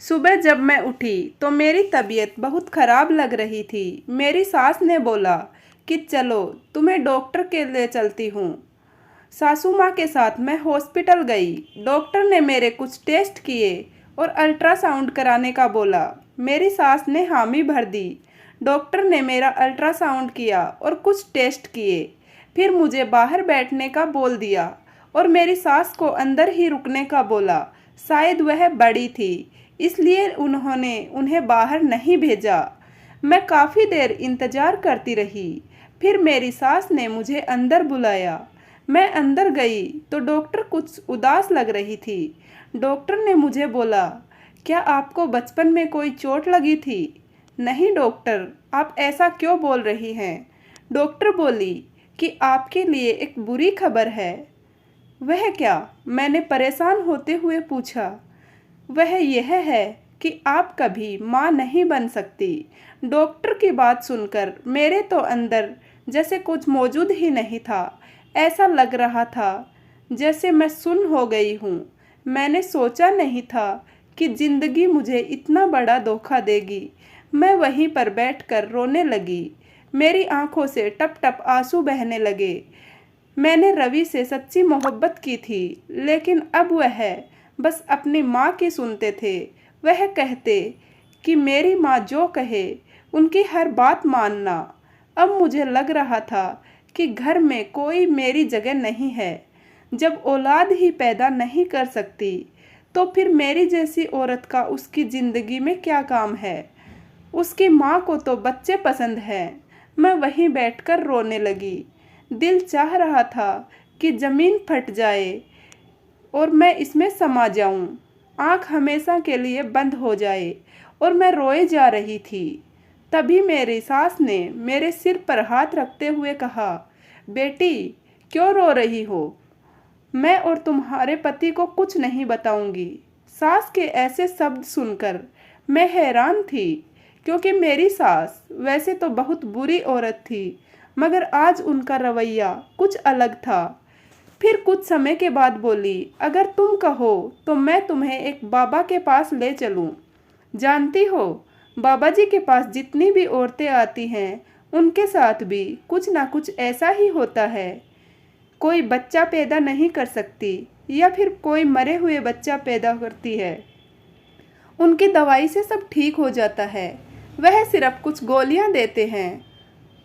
सुबह जब मैं उठी तो मेरी तबीयत बहुत ख़राब लग रही थी। मेरी सास ने बोला कि चलो तुम्हें डॉक्टर के लिए चलती हूँ। सासू माँ के साथ मैं हॉस्पिटल गई। डॉक्टर ने मेरे कुछ टेस्ट किए और अल्ट्रासाउंड कराने का बोला। मेरी सास ने हामी भर दी। डॉक्टर ने मेरा अल्ट्रासाउंड किया और कुछ टेस्ट किए। फिर मुझे बाहर बैठने का बोल दिया और मेरी सास को अंदर ही रुकने का बोला। शायद वह बड़ी थी, इसलिए उन्होंने उन्हें बाहर नहीं भेजा। मैं काफ़ी देर इंतज़ार करती रही। फिर मेरी सास ने मुझे अंदर बुलाया। मैं अंदर गई तो डॉक्टर कुछ उदास लग रही थी। डॉक्टर ने मुझे बोला, क्या आपको बचपन में कोई चोट लगी थी? नहीं डॉक्टर, आप ऐसा क्यों बोल रही हैं? डॉक्टर बोली कि आपके लिए एक बुरी खबर है। वह क्या? मैंने परेशान होते हुए पूछा। वह यह है कि आप कभी माँ नहीं बन सकती। डॉक्टर की बात सुनकर मेरे तो अंदर जैसे कुछ मौजूद ही नहीं था। ऐसा लग रहा था जैसे मैं सुन्न हो गई हूँ। मैंने सोचा नहीं था कि जिंदगी मुझे इतना बड़ा धोखा देगी। मैं वहीं पर बैठकर रोने लगी। मेरी आंखों से टप टप आंसू बहने लगे। मैंने रवि से सच्ची मोहब्बत की थी, लेकिन अब वह बस अपनी माँ की सुनते थे। वह कहते कि मेरी माँ जो कहे उनकी हर बात मानना। अब मुझे लग रहा था कि घर में कोई मेरी जगह नहीं है। जब औलाद ही पैदा नहीं कर सकती तो फिर मेरी जैसी औरत का उसकी ज़िंदगी में क्या काम है? उसकी माँ को तो बच्चे पसंद हैं। मैं वहीं बैठकर रोने लगी। दिल चाह रहा था कि ज़मीन फट जाए और मैं इसमें समा जाऊं। आँख हमेशा के लिए बंद हो जाए और मैं रोए जा रही थी। तभी मेरी सास ने मेरे सिर पर हाथ रखते हुए कहा, बेटी क्यों रो रही हो? मैं और तुम्हारे पति को कुछ नहीं बताऊंगी। सास के ऐसे शब्द सुनकर मैं हैरान थी, क्योंकि मेरी सास वैसे तो बहुत बुरी औरत थी, मगर आज उनका रवैया कुछ अलग था। फिर कुछ समय के बाद बोली, अगर तुम कहो तो मैं तुम्हें एक बाबा के पास ले चलूं। जानती हो, बाबा जी के पास जितनी भी औरतें आती हैं उनके साथ भी कुछ ना कुछ ऐसा ही होता है। कोई बच्चा पैदा नहीं कर सकती या फिर कोई मरे हुए बच्चा पैदा करती है। उनकी दवाई से सब ठीक हो जाता है। वह सिर्फ कुछ गोलियां देते हैं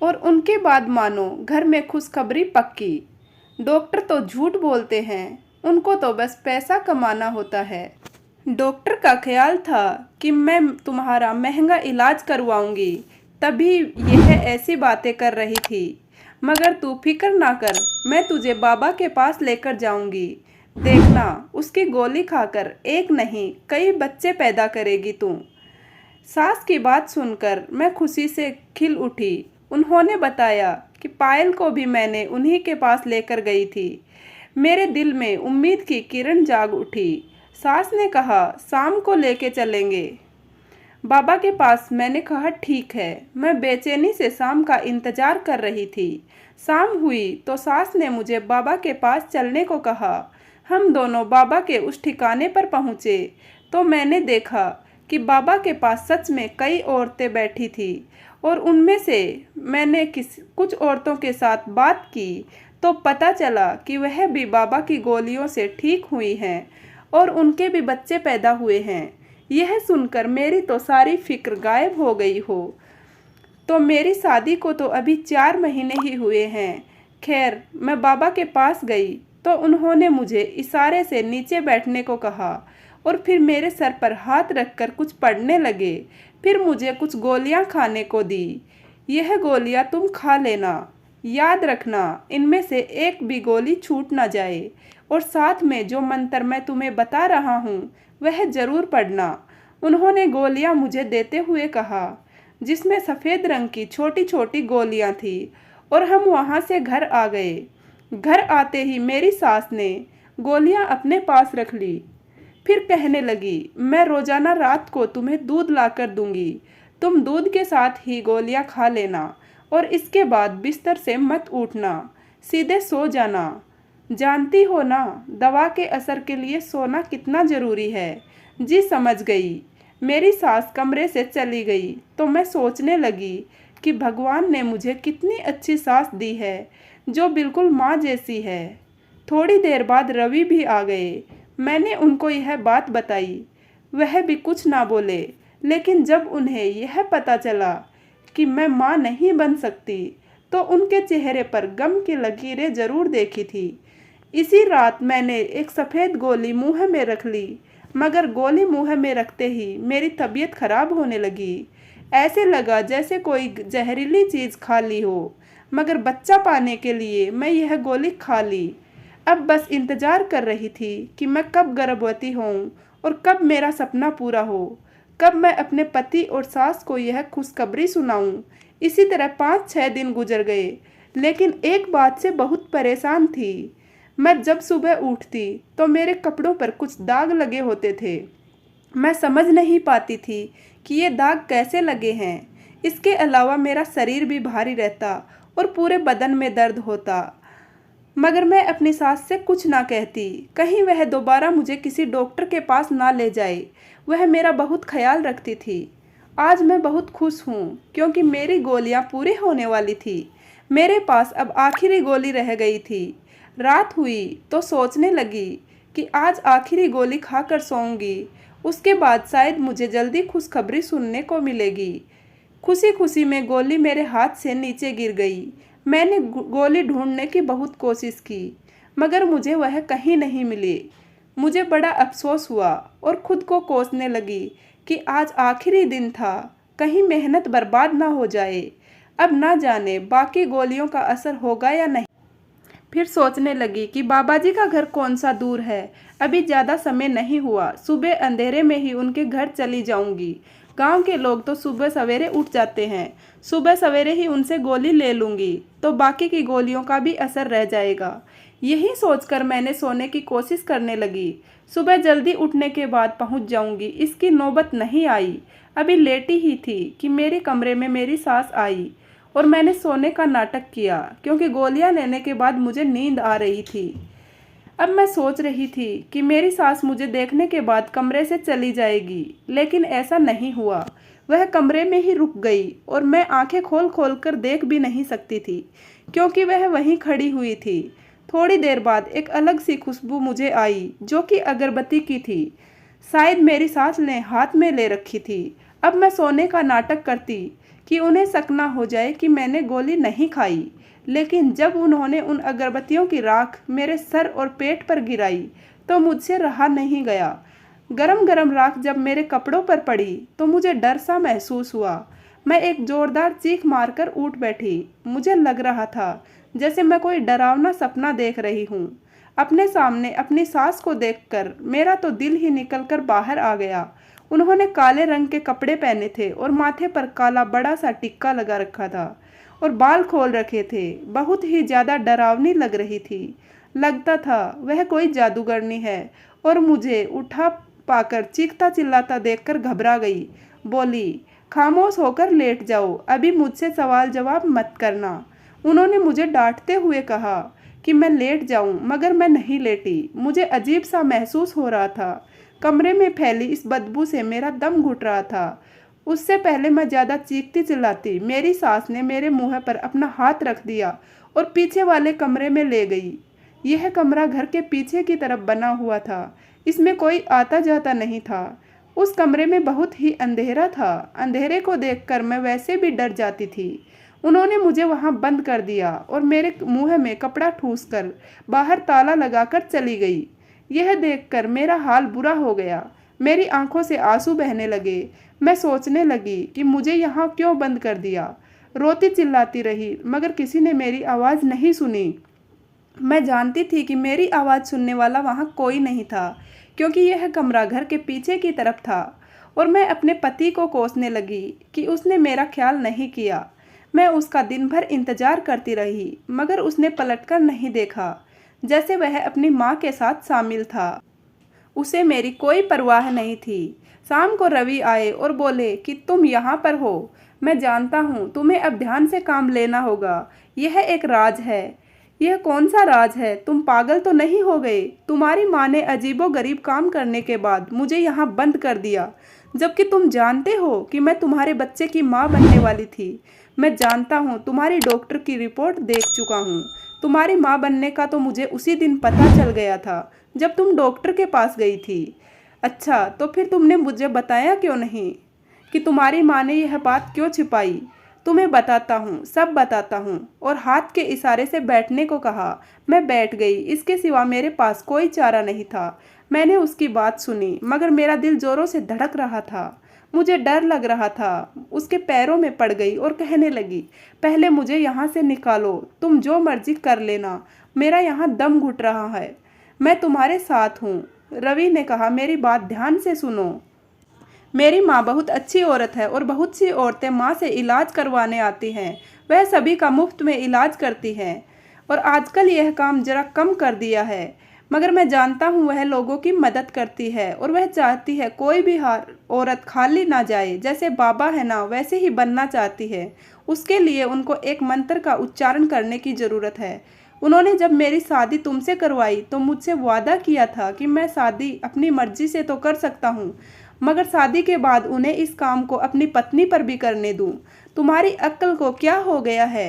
और उनके बाद मानो घर में खुशखबरी पक्की। डॉक्टर तो झूठ बोलते हैं, उनको तो बस पैसा कमाना होता है। डॉक्टर का ख्याल था कि मैं तुम्हारा महंगा इलाज करवाऊंगी, तभी यह ऐसी बातें कर रही थी। मगर तू फिक्र ना कर, मैं तुझे बाबा के पास लेकर जाऊंगी। देखना, उसकी गोली खाकर एक नहीं कई बच्चे पैदा करेगी तू। सास की बात सुनकर मैं खुशी से खिल उठी। उन्होंने बताया कि पायल को भी मैंने उन्हीं के पास लेकर गई थी। मेरे दिल में उम्मीद की किरण जाग उठी। सास ने कहा, शाम को लेके चलेंगे बाबा के पास। मैंने कहा ठीक है। मैं बेचैनी से शाम का इंतजार कर रही थी। शाम हुई तो सास ने मुझे बाबा के पास चलने को कहा। हम दोनों बाबा के उस ठिकाने पर पहुँचे तो मैंने देखा कि बाबा के पास सच में कई औरतें बैठी थी और उनमें से मैंने कुछ औरतों के साथ बात की तो पता चला कि वह भी बाबा की गोलियों से ठीक हुई हैं और उनके भी बच्चे पैदा हुए हैं। यह सुनकर मेरी तो सारी फिक्र गायब हो गई हो। तो मेरी शादी को तो अभी 4 महीने ही हुए हैं। खैर, मैं बाबा के पास गई तो उन्होंने मुझे इशारे से नीचे बैठने को कहा और फिर मेरे सर पर हाथ रखकर कुछ पढ़ने लगे। फिर मुझे कुछ गोलियां खाने को दी। यह गोलियां तुम खा लेना, याद रखना इनमें से एक भी गोली छूट ना जाए, और साथ में जो मंत्र मैं तुम्हें बता रहा हूँ वह ज़रूर पढ़ना। उन्होंने गोलियां मुझे देते हुए कहा, जिसमें सफ़ेद रंग की छोटी छोटी गोलियां थी, और हम वहाँ से घर आ गए। घर आते ही मेरी सास ने गोलियां अपने पास रख ली। फिर कहने लगी, मैं रोज़ाना रात को तुम्हें दूध लाकर दूंगी। तुम दूध के साथ ही गोलियां खा लेना और इसके बाद बिस्तर से मत उठना, सीधे सो जाना। जानती हो ना, दवा के असर के लिए सोना कितना ज़रूरी है। जी समझ गई। मेरी सास कमरे से चली गई तो मैं सोचने लगी कि भगवान ने मुझे कितनी अच्छी सास दी है, जो बिल्कुल माँ जैसी है। थोड़ी देर बाद रवि भी आ गए। मैंने उनको यह बात बताई। वह भी कुछ ना बोले, लेकिन जब उन्हें यह पता चला कि मैं माँ नहीं बन सकती, तो उनके चेहरे पर गम की लकीरें जरूर देखी थी। इसी रात मैंने एक सफ़ेद गोली मुंह में रख ली, मगर गोली मुंह में रखते ही मेरी तबीयत खराब होने लगी। ऐसे लगा जैसे कोई जहरीली चीज़ खा ली हो, मगर बच्चा पाने के लिए मैं यह गोली खा ली। अब बस इंतज़ार कर रही थी कि मैं कब गर्भवती होऊं और कब मेरा सपना पूरा हो, कब मैं अपने पति और सास को यह खुशखबरी सुनाऊं। इसी तरह 5-6 दिन गुजर गए, लेकिन एक बात से बहुत परेशान थी। मैं जब सुबह उठती तो मेरे कपड़ों पर कुछ दाग लगे होते थे। मैं समझ नहीं पाती थी कि ये दाग कैसे लगे हैं। इसके अलावा मेरा शरीर भी भारी रहता और पूरे बदन में दर्द होता, मगर मैं अपनी सास से कुछ ना कहती, कहीं वह दोबारा मुझे किसी डॉक्टर के पास ना ले जाए। वह मेरा बहुत ख्याल रखती थी। आज मैं बहुत खुश हूँ, क्योंकि मेरी गोलियाँ पूरी होने वाली थी। मेरे पास अब आखिरी गोली रह गई थी। रात हुई तो सोचने लगी कि आज आखिरी गोली खाकर सोऊंगी, उसके बाद शायद मुझे जल्दी खुशखबरी सुनने को मिलेगी। खुशी खुशी में गोली मेरे हाथ से नीचे गिर गई। मैंने गोली ढूंढने की बहुत कोशिश की, मगर मुझे वह कहीं नहीं मिली। मुझे बड़ा अफसोस हुआ और खुद को कोसने लगी कि आज आखिरी दिन था, कहीं मेहनत बर्बाद ना हो जाए। अब ना जाने बाकी गोलियों का असर होगा या नहीं। फिर सोचने लगी कि बाबा जी का घर कौन सा दूर है, अभी ज़्यादा समय नहीं हुआ, सुबह अंधेरे में ही उनके घर चली जाऊंगी। गांव के लोग तो सुबह सवेरे उठ जाते हैं, सुबह सवेरे ही उनसे गोली ले लूंगी तो बाकी की गोलियों का भी असर रह जाएगा। यही सोचकर मैंने सोने की कोशिश करने लगी। सुबह जल्दी उठने के बाद पहुंच जाऊंगी, इसकी नौबत नहीं आई। अभी लेटी ही थी कि मेरे कमरे में मेरी सास आई और मैंने सोने का नाटक किया, क्योंकि गोलियां लेने के बाद मुझे नींद आ रही थी। अब मैं सोच रही थी कि मेरी सास मुझे देखने के बाद कमरे से चली जाएगी, लेकिन ऐसा नहीं हुआ। वह कमरे में ही रुक गई और मैं आंखें खोल खोल कर देख भी नहीं सकती थी, क्योंकि वह वहीं खड़ी हुई थी। थोड़ी देर बाद एक अलग सी खुशबू मुझे आई, जो कि अगरबत्ती की थी। शायद मेरी सास ने हाथ में ले रखी थी। अब मैं सोने का नाटक करती कि उन्हें शक ना हो जाए कि मैंने गोली नहीं खाई, लेकिन जब उन्होंने उन अगरबत्तियों की राख मेरे सर और पेट पर गिराई तो मुझसे रहा नहीं गया। गरम गरम राख जब मेरे कपड़ों पर पड़ी तो मुझे डर सा महसूस हुआ। मैं एक जोरदार चीख मारकर उठ बैठी। मुझे लग रहा था जैसे मैं कोई डरावना सपना देख रही हूँ। अपने सामने अपनी सास को देखकर मेरा तो दिल ही निकलकर बाहर आ गया। उन्होंने काले रंग के कपड़े पहने थे और माथे पर काला बड़ा सा टिक्का लगा रखा था और बाल खोल रखे थे। बहुत ही ज़्यादा डरावनी लग रही थी। लगता था वह कोई जादूगरनी है और मुझे उठा पाकर चीखता चिल्लाता देखकर घबरा गई। बोली, खामोश होकर लेट जाओ, अभी मुझसे सवाल जवाब मत करना। उन्होंने मुझे डांटते हुए कहा कि मैं लेट जाऊं, मगर मैं नहीं लेटी। मुझे अजीब सा महसूस हो रहा था। कमरे में फैली इस बदबू से मेरा दम घुट रहा था। उससे पहले मैं ज़्यादा चीखती चिल्लाती, मेरी सास ने मेरे मुंह पर अपना हाथ रख दिया और पीछे वाले कमरे में ले गई। यह कमरा घर के पीछे की तरफ बना हुआ था। इसमें कोई आता जाता नहीं था। उस कमरे में बहुत ही अंधेरा था। अंधेरे को देखकर मैं वैसे भी डर जाती थी। उन्होंने मुझे वहां बंद कर दिया और मेरे मुंह में कपड़ा ठूंसकर बाहर ताला लगाकर चली गई। यह देखकर मेरा हाल बुरा हो गया। मेरी आंखों से आंसू बहने लगे। मैं सोचने लगी कि मुझे यहाँ क्यों बंद कर दिया। रोती चिल्लाती रही, मगर किसी ने मेरी आवाज़ नहीं सुनी। मैं जानती थी कि मेरी आवाज़ सुनने वाला वहाँ कोई नहीं था, क्योंकि यह कमरा घर के पीछे की तरफ था। और मैं अपने पति को कोसने लगी कि उसने मेरा ख्याल नहीं किया। मैं उसका दिन भर इंतजार करती रही, मगर उसने पलटकर नहीं देखा, जैसे वह अपनी माँ के साथ शामिल था। उसे मेरी कोई परवाह नहीं थी। शाम को रवि आए और बोले कि तुम यहाँ पर हो। मैं जानता हूँ तुम्हें अब ध्यान से काम लेना होगा। यह एक राज है यह कौन सा राज है? तुम पागल तो नहीं हो गए? तुम्हारी माँ ने अजीबोगरीब काम करने के बाद मुझे यहाँ बंद कर दिया, जबकि तुम जानते हो कि मैं तुम्हारे बच्चे की माँ बनने वाली थी। मैं जानता हूँ, तुम्हारी डॉक्टर की रिपोर्ट देख चुका हूँ। तुम्हारी माँ बनने का तो मुझे उसी दिन पता चल गया था जब तुम डॉक्टर के पास गई थी। अच्छा, तो फिर तुमने मुझे बताया क्यों नहीं कि तुम्हारी माँ ने यह बात क्यों छिपाई? तुम्हें बताता हूँ, सब बताता हूँ। और हाथ के इशारे से बैठने को कहा। मैं बैठ गई। इसके सिवा मेरे पास कोई चारा नहीं था। मैंने उसकी बात सुनी, मगर मेरा दिल जोरों से धड़क रहा था। मुझे डर लग रहा था। उसके पैरों में पड़ गई और कहने लगी, पहले मुझे यहाँ से निकालो, तुम जो मर्जी कर लेना, मेरा यहाँ दम घुट रहा है। मैं तुम्हारे साथ हूँ। रवि ने कहा, मेरी बात ध्यान से सुनो। मेरी माँ बहुत अच्छी औरत है और बहुत सी औरतें माँ से इलाज करवाने आती हैं। वह सभी का मुफ्त में इलाज करती हैं और आजकल यह काम जरा कम कर दिया है, मगर मैं जानता हूँ वह लोगों की मदद करती है और वह चाहती है कोई भी औरत खाली ना जाए। जैसे बाबा है ना, वैसे ही बनना चाहती है। उसके लिए उनको एक मंत्र का उच्चारण करने की ज़रूरत है। उन्होंने जब मेरी शादी तुमसे करवाई तो मुझसे वादा किया था कि मैं शादी अपनी मर्जी से तो कर सकता हूँ, मगर शादी के बाद उन्हें इस काम को अपनी पत्नी पर भी करने दूँ। तुम्हारी अक्ल को क्या हो गया है?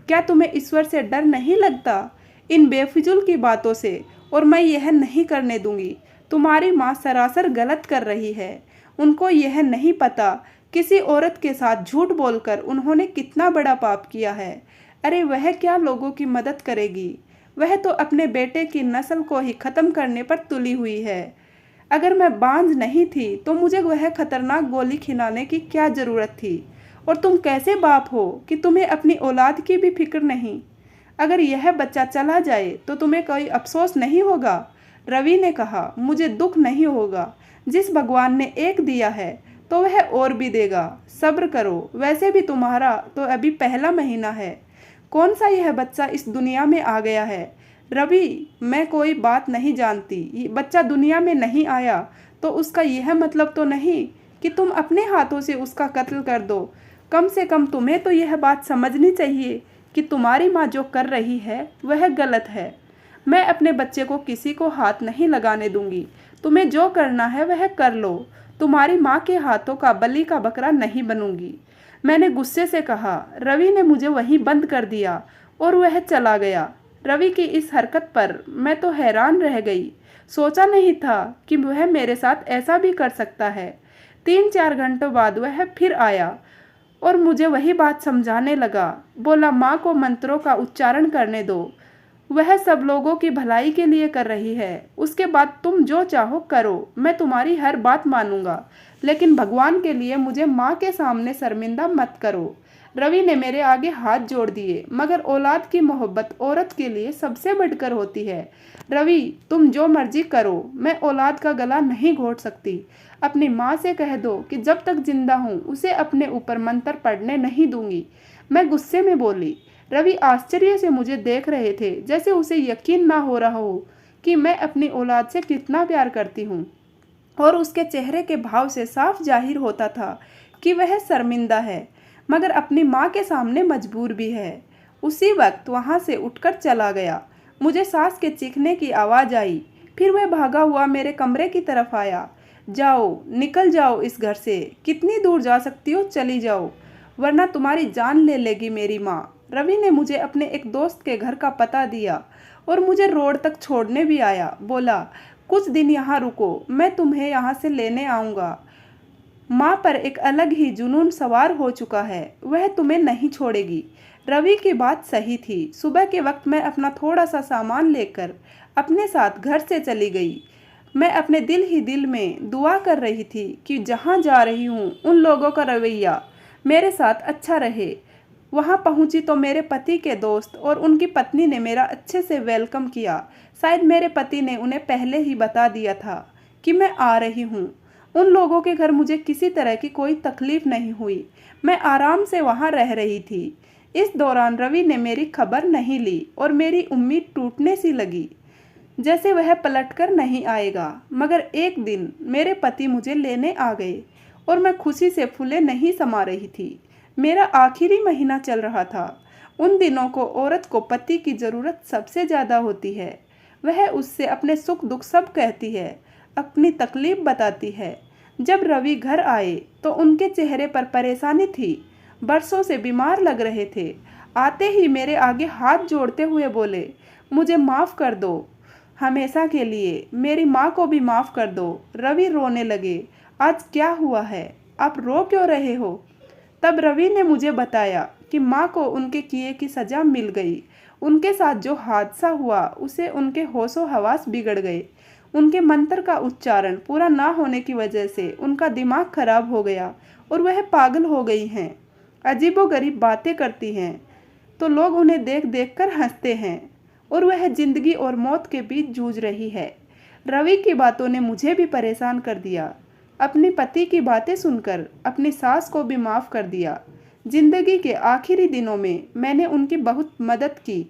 क्या तुम्हें ईश्वर से डर नहीं लगता? इन बेफिजुल की बातों से। और मैं यह नहीं करने दूंगी। तुम्हारी माँ सरासर गलत कर रही है। उनको यह नहीं पता किसी औरत के साथ झूठ बोलकर उन्होंने कितना बड़ा पाप किया है। अरे वह क्या लोगों की मदद करेगी? वह तो अपने बेटे की नस्ल को ही खत्म करने पर तुली हुई है। अगर मैं बांझ नहीं थी तो मुझे वह खतरनाक गोली खिलाने की क्या जरूरत थी? और तुम कैसे बाप हो कि तुम्हें अपनी औलाद की भी फिक्र नहीं? अगर यह बच्चा चला जाए तो तुम्हें कोई अफसोस नहीं होगा? रवि ने कहा, मुझे दुख नहीं होगा। जिस भगवान ने एक दिया है तो वह और भी देगा। सब्र करो। वैसे भी तुम्हारा तो अभी पहला महीना है। कौन सा यह बच्चा इस दुनिया में आ गया है? रवि, मैं कोई बात नहीं जानती। ये बच्चा दुनिया में नहीं आया तो उसका यह मतलब तो नहीं कि तुम अपने हाथों से उसका कत्ल कर दो। कम से कम तुम्हें तो यह बात समझनी चाहिए कि तुम्हारी माँ जो कर रही है वह गलत है। मैं अपने बच्चे को किसी को हाथ नहीं लगाने दूंगी। तुम्हें जो करना है वह कर लो। तुम्हारी माँ के हाथों का बलि का बकरा नहीं बनूंगी। मैंने गुस्से से कहा। रवि ने मुझे वहीं बंद कर दिया और वह चला गया। रवि की इस हरकत पर मैं तो हैरान रह गई। सोचा नहीं था कि वह मेरे साथ ऐसा भी कर सकता है। 3-4 घंटों बाद वह फिर आया और मुझे वही बात समझाने लगा। बोला, माँ को मंत्रों का उच्चारण करने दो, वह सब लोगों की भलाई के लिए कर रही है। उसके बाद तुम जो चाहो करो, मैं तुम्हारी हर बात मानूंगा, लेकिन भगवान के लिए मुझे माँ के सामने शर्मिंदा मत करो। रवि ने मेरे आगे हाथ जोड़ दिए, मगर औलाद की मोहब्बत औरत के लिए सबसे बढ़कर होती है। रवि, तुम जो मर्जी करो, मैं औलाद का गला नहीं घोट सकती। अपनी माँ से कह दो कि जब तक जिंदा हूँ उसे अपने ऊपर मंत्र पढ़ने नहीं दूंगी। मैं गुस्से में बोली। रवि आश्चर्य से मुझे देख रहे थे, जैसे उसे यकीन ना हो रहा हो कि मैं अपनी औलाद से कितना प्यार करती हूँ। और उसके चेहरे के भाव से साफ जाहिर होता था कि वह शर्मिंदा है, मगर अपनी माँ के सामने मजबूर भी है। उसी वक्त वहाँ से उठकर चला गया। मुझे सास के चीखने की आवाज़ आई। फिर वह भागा हुआ मेरे कमरे की तरफ आया। जाओ, निकल जाओ इस घर से। कितनी दूर जा सकती हो चली जाओ, वरना तुम्हारी जान ले लेगी मेरी माँ। रवि ने मुझे अपने एक दोस्त के घर का पता दिया और मुझे रोड तक छोड़ने भी आया। बोला, कुछ दिन यहाँ रुको, मैं तुम्हें यहाँ से लेने आऊँगा। माँ पर एक अलग ही जुनून सवार हो चुका है, वह तुम्हें नहीं छोड़ेगी। रवि की बात सही थी। सुबह के वक्त मैं अपना थोड़ा सा सामान लेकर अपने साथ घर से चली गई। मैं अपने दिल ही दिल में दुआ कर रही थी कि जहाँ जा रही हूँ उन लोगों का रवैया मेरे साथ अच्छा रहे। वहाँ पहुँची तो मेरे पति के दोस्त और उनकी पत्नी ने मेरा अच्छे से वेलकम किया। शायद मेरे पति ने उन्हें पहले ही बता दिया था कि मैं आ रही हूँ। उन लोगों के घर मुझे किसी तरह की कोई तकलीफ नहीं हुई। मैं आराम से वहाँ रह रही थी। इस दौरान रवि ने मेरी खबर नहीं ली और मेरी उम्मीद टूटने सी लगी, जैसे वह पलटकर नहीं आएगा। मगर एक दिन मेरे पति मुझे लेने आ गए और मैं खुशी से फूले नहीं समा रही थी। मेरा आखिरी महीना चल रहा था उन दिनों को औरत को पति की ज़रूरत सबसे ज़्यादा होती है। वह उससे अपने सुख दुख सब कहती है, अपनी तकलीफ बताती है। जब रवि घर आए तो उनके चेहरे पर परेशानी थी। बरसों से बीमार लग रहे थे। आते ही मेरे आगे हाथ जोड़ते हुए बोले, मुझे माफ़ कर दो, हमेशा के लिए। मेरी माँ को भी माफ़ कर दो। रवि रोने लगे। आज क्या हुआ है? आप रो क्यों रहे हो? तब रवि ने मुझे बताया कि माँ को उनके किए की सज़ा मिल गई। उनके साथ जो हादसा हुआ उसे उनके होशो हवास बिगड़ गए। उनके मंत्र का उच्चारण पूरा ना होने की वजह से उनका दिमाग खराब हो गया और वह पागल हो गई हैं। अजीबोगरीब बातें करती हैं तो लोग उन्हें देख देख कर हंसते हैं और वह जिंदगी और मौत के बीच जूझ रही है। रवि की बातों ने मुझे भी परेशान कर दिया। अपने पति की बातें सुनकर अपनी सास को भी माफ़ कर दिया। जिंदगी के आखिरी दिनों में मैंने उनकी बहुत मदद की।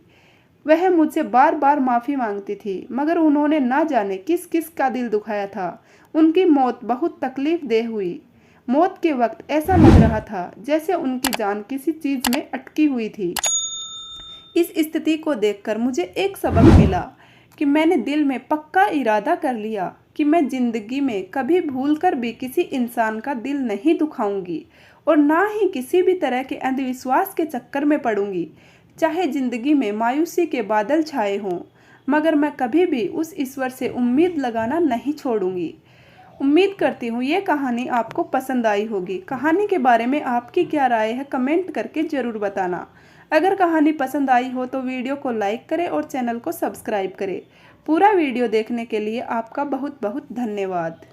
वह मुझसे बार बार माफ़ी मांगती थी, मगर उन्होंने ना जाने किस किस का दिल दुखाया था। उनकी मौत बहुत तकलीफ देह हुई। मौत के वक्त ऐसा लग रहा था जैसे उनकी जान किसी चीज़ में अटकी हुई थी। इस स्थिति को देखकर मुझे एक सबक मिला कि मैंने दिल में पक्का इरादा कर लिया कि मैं जिंदगी में कभी भूलकर भी किसी इंसान का दिल नहीं दुखाऊंगी और ना ही किसी भी तरह के अंधविश्वास के चक्कर में पड़ूंगी। चाहे जिंदगी में मायूसी के बादल छाए हों, मगर मैं कभी भी उस ईश्वर से उम्मीद लगाना नहीं छोड़ूंगी। उम्मीद करती हूँ ये कहानी आपको पसंद आई होगी। कहानी के बारे में आपकी क्या राय है कमेंट करके ज़रूर बताना। अगर कहानी पसंद आई हो तो वीडियो को लाइक करें और चैनल को सब्सक्राइब करें। पूरा वीडियो देखने के लिए आपका बहुत बहुत धन्यवाद।